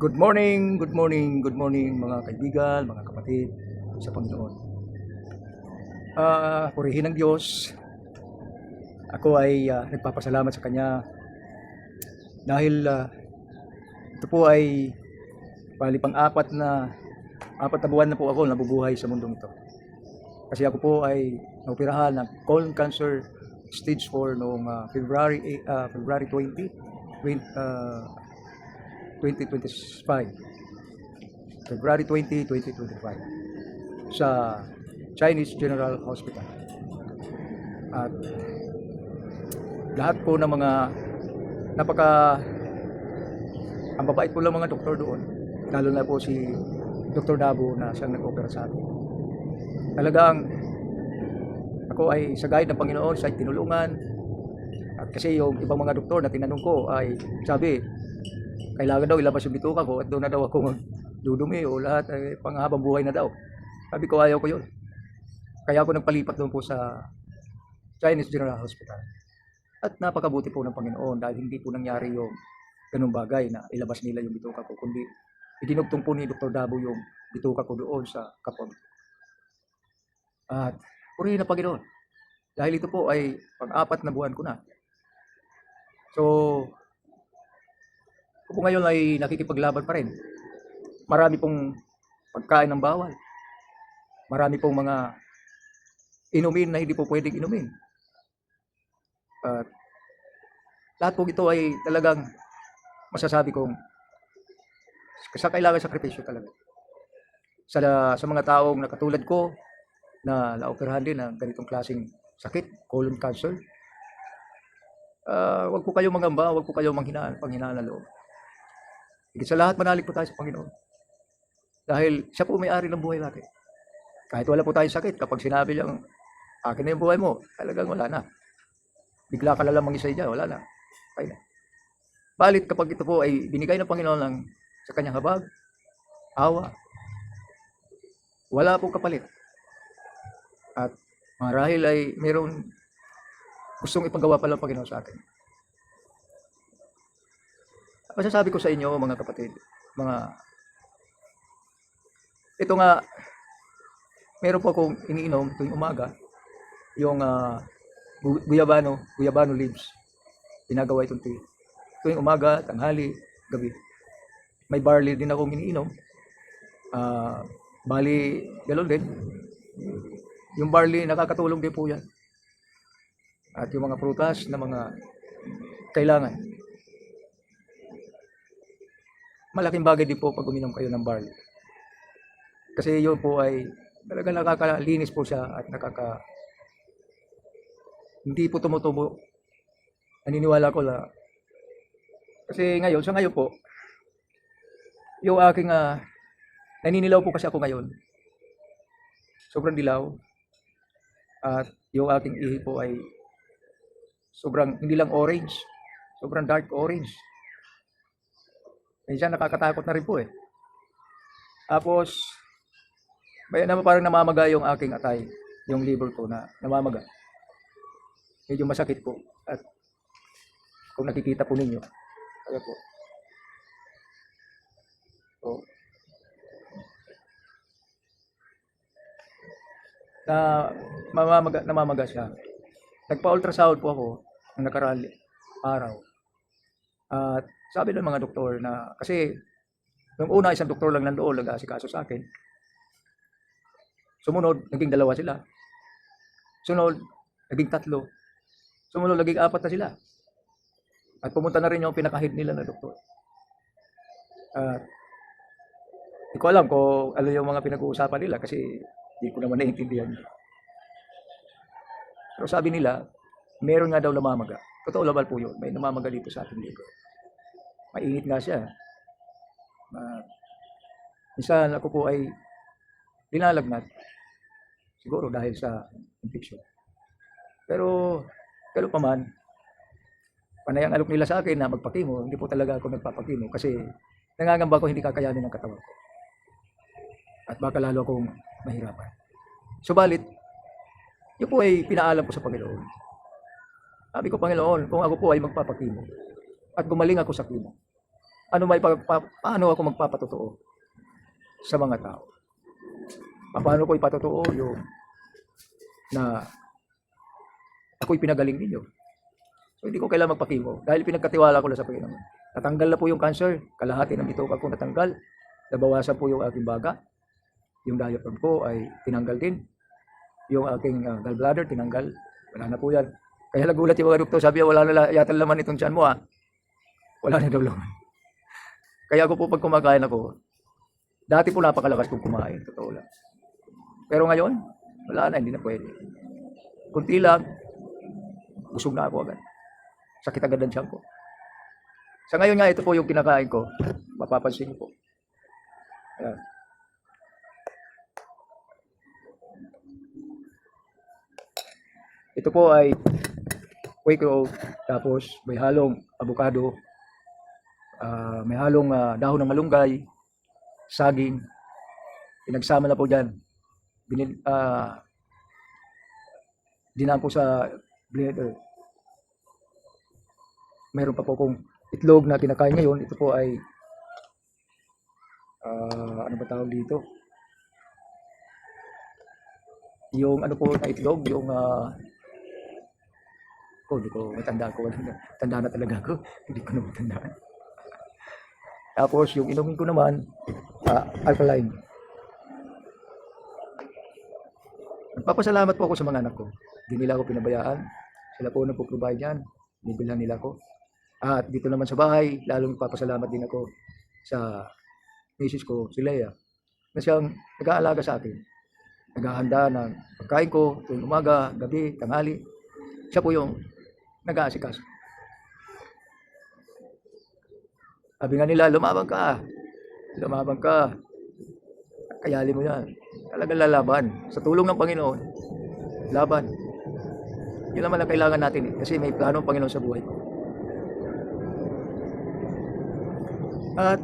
Good morning, good morning, good morning mga kaibigan, mga kapatid sa Panginoon. Purihin ng Diyos. Ako ay nagpapasalamat sa Kanya dahil ito po ay bali apat na buwan na po ako nabubuhay sa mundong ito. Kasi ako po ay naoperahan ng colon cancer stage 4 noong February 20, 2025. February 20, 2025 sa Chinese General Hospital. At lahat po ng mga ang babait po lang mga doktor doon, lalo na po si Dr. Dabo na siyang nag-opera sa akin. Talagang ako ay sa guide ng Panginoon, sa tinulungan. At kasi yung ibang mga doktor na tinanong ko ay sabi, kailangan daw ilabas yung bituka ko at doon na daw ako magdudumi o lahat ay panghabang buhay na daw. Sabi ko ayaw ko yun. Kaya ako nagpalipat doon po sa Chinese General Hospital. At napakabuti po ng Panginoon dahil hindi po nangyari yung ganung bagay na ilabas nila yung bituka ko, kundi idinugtong po ni Dr. Dabo yung bituka ko doon sa kapag. At purihin na Panginoon dahil ito po ay pang-apat na buwan ko na. So, ako po ngayon ay nakikipaglaban pa rin. Marami pong pagkain ng bawal. Marami pong mga inumin na hindi po pwedeng inumin. At lahat po ito ay talagang masasabi kong kailangan sakripisyo talaga. Sa mga taong nakatulad ko na naoperahan din ng ganitong klaseng sakit, colon cancer, wag po kayong mangamba, wag po kayong panghinaan ng loob. Higit sa lahat, manalig po tayo sa Panginoon. Dahil siya po may-ari ng buhay natin. Kahit wala po tayong sakit, kapag sinabi niyang, akin na yung buhay mo, talagang wala na. Bigla ka na lang mangisay dyan, wala na. Okay na. Balit kapag ito po ay binigay ng Panginoon lang sa kanyang habag, awa, wala pong kapalit. At marahil ay mayroong gustong ipagawa pa lang Panginoon sa atin. Masasabi ko sa inyo mga kapatid, ito nga, meron po akong iniinom tuwing umaga, yung guyabano leaves. Ginagawa itong tea. Tuwing umaga, tanghali, gabi. May barley din akong iniinom. Bali, gano'n din. Yung barley, nakakatulong din po yan. At yung mga prutas na mga kailangan. Malaking bagay din po pag uminom kayo ng barley. Kasi yun po ay talaga nakakalinis po siya at hindi po tumutubo. Naniniwala ko na kasi sa ngayon po yung aking naninilaw po kasi ako ngayon. Sobrang dilaw. At yung aking ihi po ay sobrang hindi lang orange, sobrang dark orange. Minsan nakakatakot na rin po eh. Tapos parang namamaga yung aking atay, yung liver ko na namamaga. Medyo masakit po. At kung nakikita po ninyo, kaya po. So, namamaga siya. Nagpa-ultrasound po ako ng nakaraang araw. At sabi ng mga doktor na, kasi nung una isang doktor lang nandoon nag-aasikaso sa akin. Sumunod, naging 2 sila. Sunod, naging 3. Sumunod, naging 4 na sila. At pumunta na rin yung pinaka-head nila na doktor. At hindi ko alam kung ano yung mga pinag-uusapan nila kasi hindi ko naman naiintindihan. Pero sabi nila, meron nga daw namamaga. Totoo naman po yun. May namamaga dito sa ating liver. Mainit nga siya. Minsan ako po ay linalagnat. Siguro dahil sa infection. Pero pa man, panay ang alok nila sa akin na magpakimo. Hindi po talaga ako nagpapakimo kasi nangangamba ko hindi kakayanin ng katawan ko. At baka lalo akong mahirapan. Subalit, yun po ay pinaalam ko sa Panginoon. Sabi ko, Panginoon, kung ako po ay magpapakimo at gumaling ako sa kimo, paano ako magpapatotoo sa mga tao? Paano ko ipatotoo yung na ako'y pinagaling ninyo? So, hindi ko kailangan magpakimo dahil pinagkatiwala ko na sa Panginoon. Natanggal na po yung cancer, kalahati ng bituka ko natanggal, nabawasan po yung aking baga, yung diaphragm ko ay tinanggal din, yung aking gallbladder tinanggal, wala na po yan. Kaya nagulat yung mga doktor, sabi wala na yata laman itong tiyan mo wala na daw laman. Kaya ako po pag kumakain ako, dati po napakalakas kong kumain, totoo lang. Pero ngayon, wala na, hindi na pwede. Kunti lang, busog na ako agad. Sakit agad ang tiyan ko. Sa ngayon nga, ito po yung kinakain ko. Mapapansin niyo po. Ayan. Ito po ay Quaker oat, tapos may halong avocado, may halong dahon ng malunggay, saging, pinagsama na po dyan. Dinaan po sa blender. Meron pa po kong itlog na kinakain ngayon. Ito po ay ano ba tawag dito? Yung ano po na itlog, yung hindi ko matandaan ko. Tanda na talaga ako. Hindi ko na matandaan. Tapos yung inumin ko naman, alkaline. Nagpapasalamat po ako sa mga anak ko. Hindi nila ako pinabayaan. Sila po nagpo-provide yan. Binibilhan nila ako. At dito naman sa bahay, lalong papasalamat din ako sa misis ko, si Leia, na siyang nag-aalaga sa akin. Naghahanda ng pagkain ko tuwing umaga, gabi, tanghali. Siya po yung nag-aasikaso. Sabi nga nila, lumabang ka. Lumabang ka. Kayali mo yan. Talagang lalaban. Sa tulong ng Panginoon, laban. Yun naman ang kailangan natin kasi may plano ang Panginoon sa buhay ko. At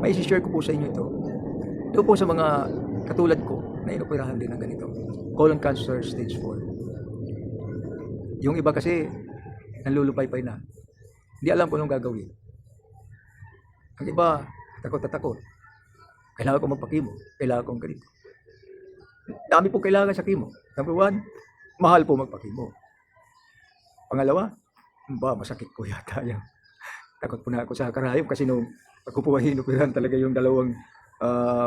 may isi-share ko po sa inyo ito. Ito po sa mga katulad ko na inoperahan din ng ganito. Colon cancer stage 4. Yung iba kasi nanlulupay-pay na. Hindi alam kung anong gagawin. Ang iba, takot na takot. Kailangan ko magpakimo. Kailangan kong ganito. Dami po kailangan sa kimo. Number 1, mahal po magpakimo. Pangalawa, masakit po yata yan. Takot po na ako sa karayom kasi nung pagkupuhahin ko yan talaga yung dalawang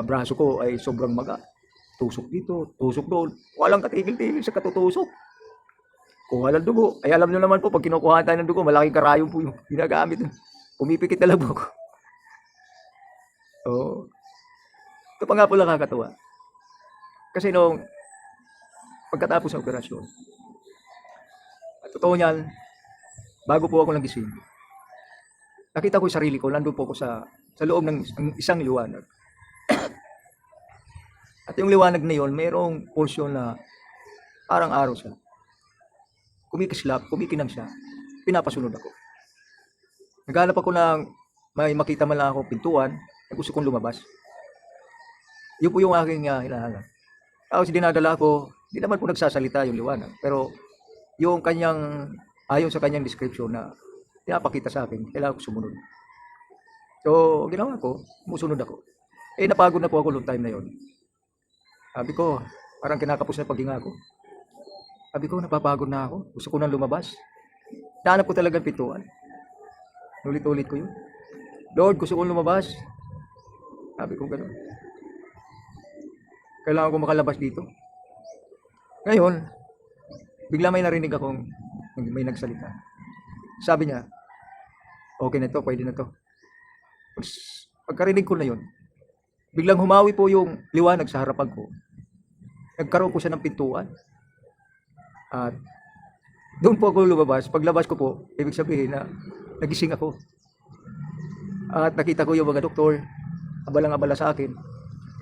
braso ko ay sobrang maga. Tusok dito, tusok doon. Walang katigil-tigil sa katutusok. Kuha ng dugo. Ay alam nyo naman po, pag kinukuha tayo ng dugo, malaking karayom po yung ginagamit. Pumipikit na lang po ako. So, ito pa nga po lang kakatuwa. Kasi nung pagkatapos ng operasyon, at totoo niyan, bago po ako nagising, nakita ko yung sarili ko, nandun po ako sa loob ng isang liwanag. At yung liwanag na yun, mayroong portion na parang araw siya. Kumikislap, kumikinang siya. Pinapasunod ako. Naghanap ako ng may makita man lang ako pintuan, na gusto kong lumabas. Yun po yung aking hinahanap. Tapos dinadala ko, hindi naman po nagsasalita yung liwanag. Pero yung kanyang, ayon sa kanyang description na pinapakita sa akin, kailangan ko sumunod. So, ginawa ko, sumusunod ako. Napagod na po ako long time na yon. Sabi ko, parang kinakapos na paghinga ko. Sabi ko, napapagod na ako. Gusto ko nang lumabas. Nahanap ko talagang pintuan. Ulit-ulit ko yun. Lord, gusto kong lumabas. Sabi ko gano'n. Kailangan ko makalabas dito. Ngayon, bigla may narinig akong may nagsalita. Sabi niya, okay na to, pwede na to. Pagkarinig ko na yun, biglang humawi po yung liwanag sa harapan ko. Nagkaroon po siya ng pintuan. At doon po ako lumabas. Paglabas ko po, ibig sabihin na nagising ako. At nakita ko yung mga doktor, abalang-abala sa akin.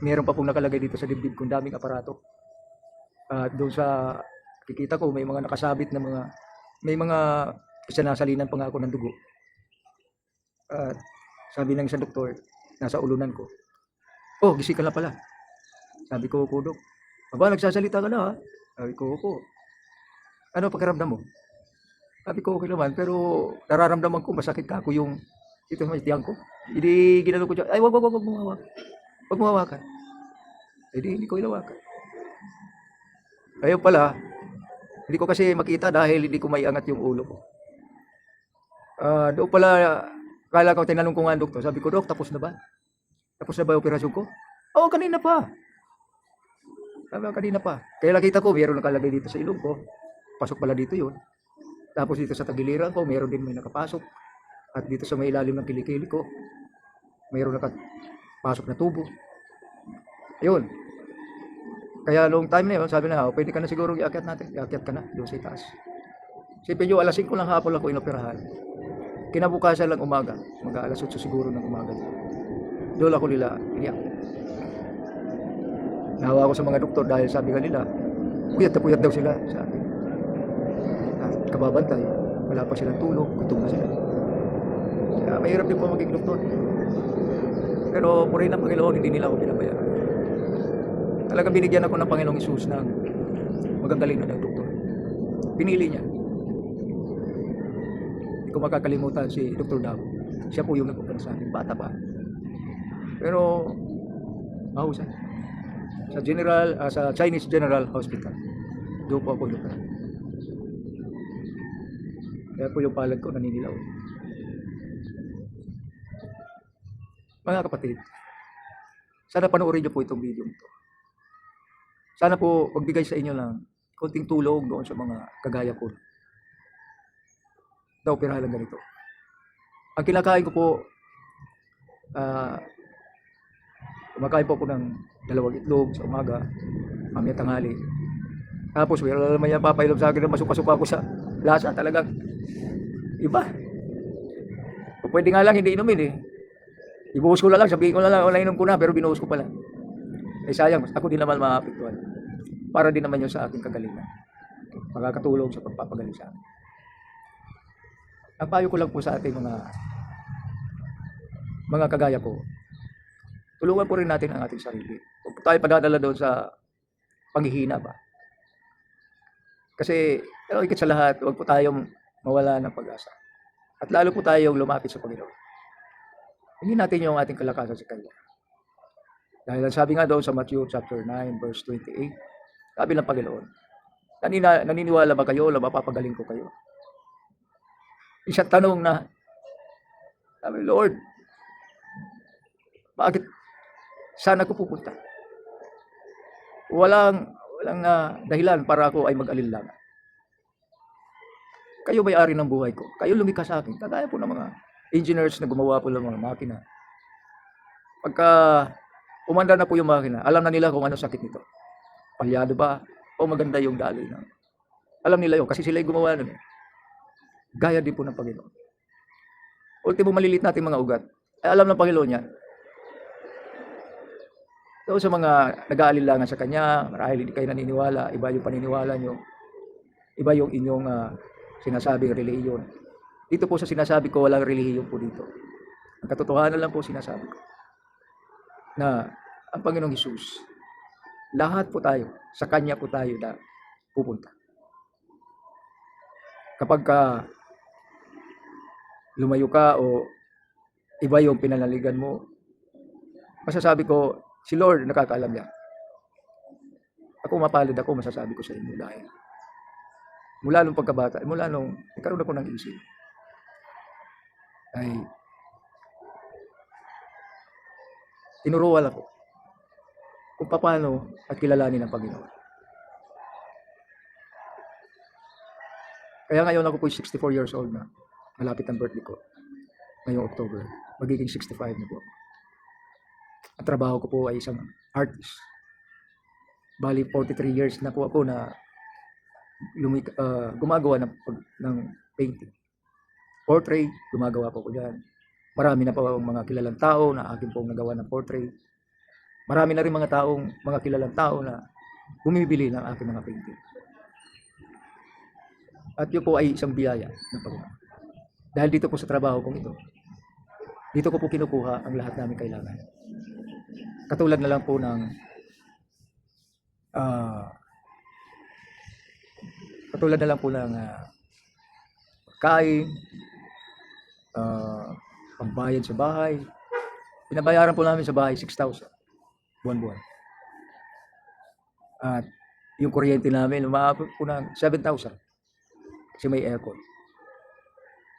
Meron pa pong nakalagay dito sa dibdib kong daming aparato. At doon sa kikita ko, may mga nakasabit na may mga sinasalinan pa nga ako ng dugo. At sabi ng isang doktor, nasa ulunan ko, oh, gising ka na pala. Sabi ko, Dok, aba, nagsasalita ka na ha? Sabi ko, opo. Ano pakiramdam mo? Sabi ko, okay naman, pero nararamdaman ko masakit ka ako yung Ito may tiyan ko. Hindi ginano ko dyan. Ay, wag mo hawak. Wag mo hawakan. Hindi ko hinawakan. Ayun pala, hindi ko kasi makita dahil hindi ko maiangat yung ulo ko. Doon pala, kala ko, tinanong ko nga ang doktor. Sabi ko, Dok, tapos na ba? Tapos na ba yung operasyon ko? Oo, kanina pa. Sabi ko, kanina pa. Kaya nakita ko, mayroon nakalagay dito sa ilong ko. Pasok pala dito yun. Tapos dito sa tagiliran ko, mayroon din may nakapasok. At dito sa may ilalim ng kilikili ko, mayroon nakapasok na tubo. Ayun. Kaya long time na yun, sabi na, pwede ka na siguro iakyat natin. Iakyat ka na, doon sa itaas. Sipin nyo, alas 5 lang hapon ako inoperahan. Kinabukasan lang umaga, mag-alas 8 siguro ng umaga. Doon ako nila iniyak. Nahawa ko sa mga doktor dahil sabi ka nila, puyat daw sila sa akin. At kababantay, wala pa silang tulog, gutom na sila. Kaya mahirap din po maging doktor. Pero purihin ng Panginoon, hindi nila ako pinabayaan. Talagang binigyan ako ng Panginoong Hesus ng magagaling na ng doktor. Pinili niya. Hindi ko makakalimutan si Dr. Davo. Siya po yung nagpapala sa akin. Bata pa. Pero, mahusay. Sa Chinese General Hospital. Doon po ako doktor. Kaya po yung palad ko naninilaw. Mga kapatid, sana panoorin niyo po itong video ito. Sana po magbigay sa inyo ng konting tulong doon sa mga kagaya ko. Naoperahan lang ganito. Ang kinakain ko po, kumakain po ako ng 2 itlog sa umaga, mamaya tanghali. Tapos wala naman yan papainom sa akin na masuka-suka ko sa lasa talagang iba. Pwede nga lang hindi inumin eh. Ibuhos ko na lang, sabihin ko na lang, wala inom ko na, pero binuhos ko pala. Eh sayang, ako din naman maapektuhan. Para din naman yun sa aking kagalingan. Makakatulong sa pagpapagaling sa akin. Ang payo ko lang po sa ating mga kagaya ko, tulungan po rin natin ang ating sarili. Huwag po tayo padadala doon sa panghihina ba. Kasi, ikit sa lahat, huwag po tayong mawala ng pag-asa. At lalo po tayong lumapit sa Panginoon. Hindi natin yung ating kalakasan sa Kanya. Dahil ang sabi nga doon sa Matthew chapter 9 verse 28, sabi ng Panginoon, naniniwala ba kayo na mapapagaling ko kayo? Isang tanong na, sabi, Lord, bakit saan ako pupunta? Walang dahilan para ako ay mag-alinlangan. Kayo may-ari ng buhay ko. Kayo lumikha sa akin. Kagaya po ng mga engineers na gumawa po ng mga makina. Pagka umanda na po yung makina, alam na nila kung ano sakit nito. Palyado ba? O maganda yung daloy na. Alam nila yun kasi sila yung gumawa nun. Gaya din po ng Panginoon. Ultimo malilit natin mga ugat. Ay alam ng Panginoon yan. So sa mga nag-aalilangan sa Kanya, marahil hindi kayo naniniwala, iba yung paniniwala nyo, iba yung inyong sinasabing relihiyon. Dito po sa sinasabi ko, walang relihiyon po dito. Ang katotohanan lang po sinasabi ko. Na ang Panginoong Hesus, lahat po tayo, sa Kanya po tayo na pupunta. Kapag lumayo ka o iba yung pinanaligan mo, masasabi ko, si Lord nakakaalam niya. Ako mapalad ako, masasabi ko sa inyo dahil mula nung pagkabata, mula nung nagkaroon ako ng isip, ay tinuruan ako kung paano at kilalanin ang Panginoon. Kaya ngayon ako po 64 years old na. Malapit ang birthday ko. Ngayong October. Magiging 65 na po. Ang trabaho ko po ay isang artist. Bali 43 years na po ako na gumagawa ng painting. Portrait, gumagawa po ko dyan. Marami na po ang mga kilalang tao na akin pong nagawa ng portrait. Marami na rin mga kilalang tao na bumibili ng aking mga painting. At yun po ay isang biyaya ng Panginoon. Dahil dito po sa trabaho kong ito, dito ko po kinukuha ang lahat namin kailangan. Katulad na lang po ng kain, pambayad sa bahay. Binabayaran po namin sa bahay 6,000 buwan-buwan. At yung kuryente namin umaabot po ng 7,000 kasi may aircon.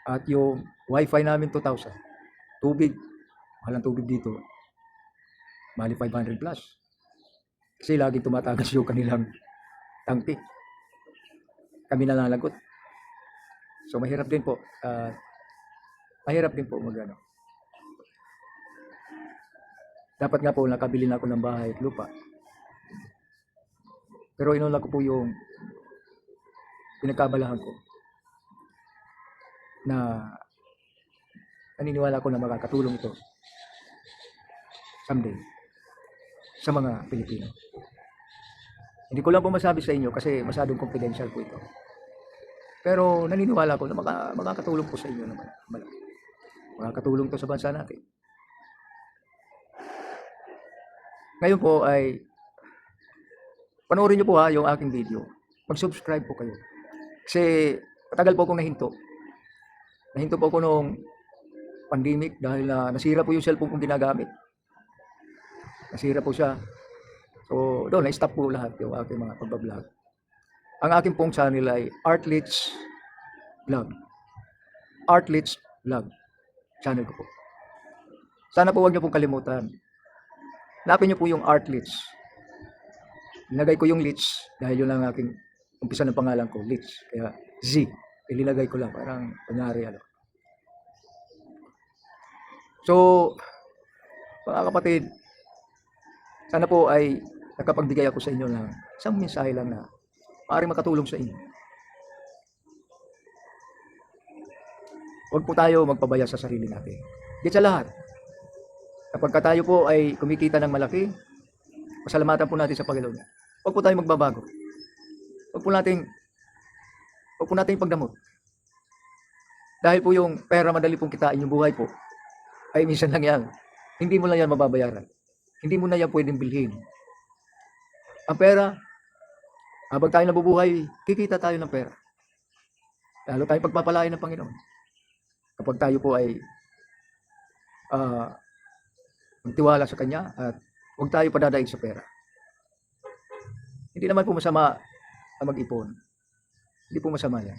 At yung wifi namin 2,000. Tubig, mahal ang tubig dito. Mali 500 plus. Kasi laging tumatagas yung kanilang tangke. Kami nalalagot. So mahirap din po. Mahirap din po magano. Dapat nga po nakabili na ako ng bahay at lupa. Pero inuna ko po yung pinagkabalahan ko na naniniwala ko na makakatulong ito someday sa mga Pilipino. Hindi ko lang po masabi sa inyo kasi masyadong confidential po ito. Pero naniniwala ko na makakatulong po sa inyo naman. Makakatulong to sa bansa natin. Ngayon po ay panoorin niyo po ha yung aking video. Mag-subscribe po kayo. Kasi matagal po akong nahinto. Nahinto po ako nung pandemic dahil nasira po yung cellphone kong ginagamit. Nasira po siya. So doon na-stop po lahat yung aking mga pagbablog. Ang aking pong channel ay Artlits Vlog. Artlits Vlog. Channel ko po. Sana po huwag niyo pong kalimutan. Hanapin niyo po yung Artlits. Nilagay ko yung Litz dahil yun ang aking umpisa ng pangalan ko, Litz. Kaya Z, ilinagay ko lang parang kunyari ano. So, mga kapatid, sana po ay nakapagbigay ako sa inyo ng isang mensahe lang na maaaring makatulong sa inyo. Huwag po tayo magpabaya sa sarili natin. Higit sa lahat, kapag tayo po ay kumikita ng malaki, pasalamatan po natin sa Panginoon. Huwag po tayo magbabago. Huwag po nating pagdamot. Dahil po yung pera madali pong kitain yung buhay po, ay minsan lang yan. Hindi mo lang yan mababayaran. Hindi mo na yan pwedeng bilhin. Ang pera, habang tayo nabubuhay, kikita tayo ng pera. Lalo tayong pagpapalain ng Panginoon. Kapag tayo po ay magtiwala sa Kanya at huwag tayo padadaig sa pera. Hindi naman po masama ang mag-ipon. Hindi po masama yan.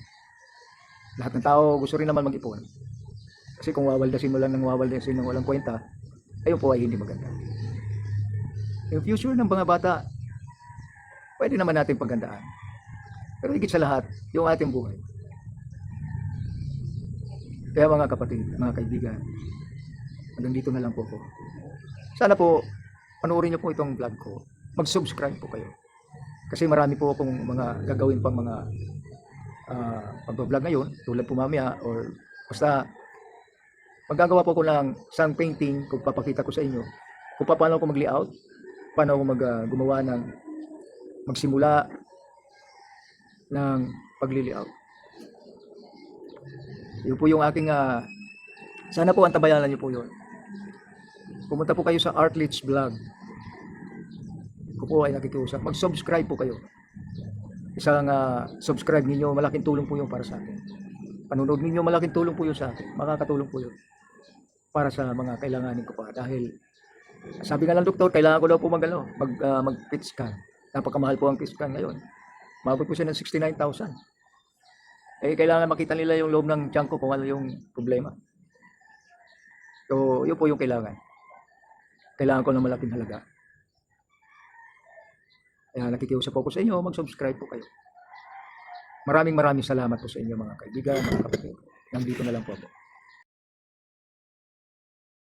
Lahat ng tao gusto rin naman mag-ipon. Kasi kung wawaldasin mo lang ng wawaldasin ng walang kwenta, ayun po ay hindi maganda. Yung future ng mga bata, pwede naman natin pagandaan. Pero higit sa lahat, yung ating buhay. Kaya mga kapatid, mga kaibigan, hanggang dito na lang po ko. Sana po, panoorin niyo po itong vlog ko. Mag-subscribe po kayo. Kasi marami po akong mga gagawin pang mga pag-vlog ngayon, tulad po mamaya, or basta magagawa po ko lang isang painting kung papakita ko sa inyo kung paano ako mag-layout, paano ako gumawa ng magsimula ng pag-layout. Yun po yung aking sana po antabayanan niyo po yun. Pumunta po kayo sa Artlits Vlog. Ko po ay nakikiusap. Mag-subscribe po kayo. Isang subscribe ninyo, malaking tulong po yun para sa akin. Panunod ninyo, malaking tulong po yun sa akin. Makakatulong po yun para sa mga kailanganin ko pa. Dahil sabi nga ng doktor, kailangan ko daw po mag-PET scan. Napakamahal po ang PET scan ngayon. Mabot po siya ng 69,000. Kailangan makita nila yung loob ng tiyan ko kung ano yung problema. So, yun po yung kailangan. Kailangan ko ng malaking halaga. Kaya nakikiusap po sa inyo, mag-subscribe po kayo. Maraming salamat po sa inyo mga kaibigan, mga kapatid. Nandito na lang po ako.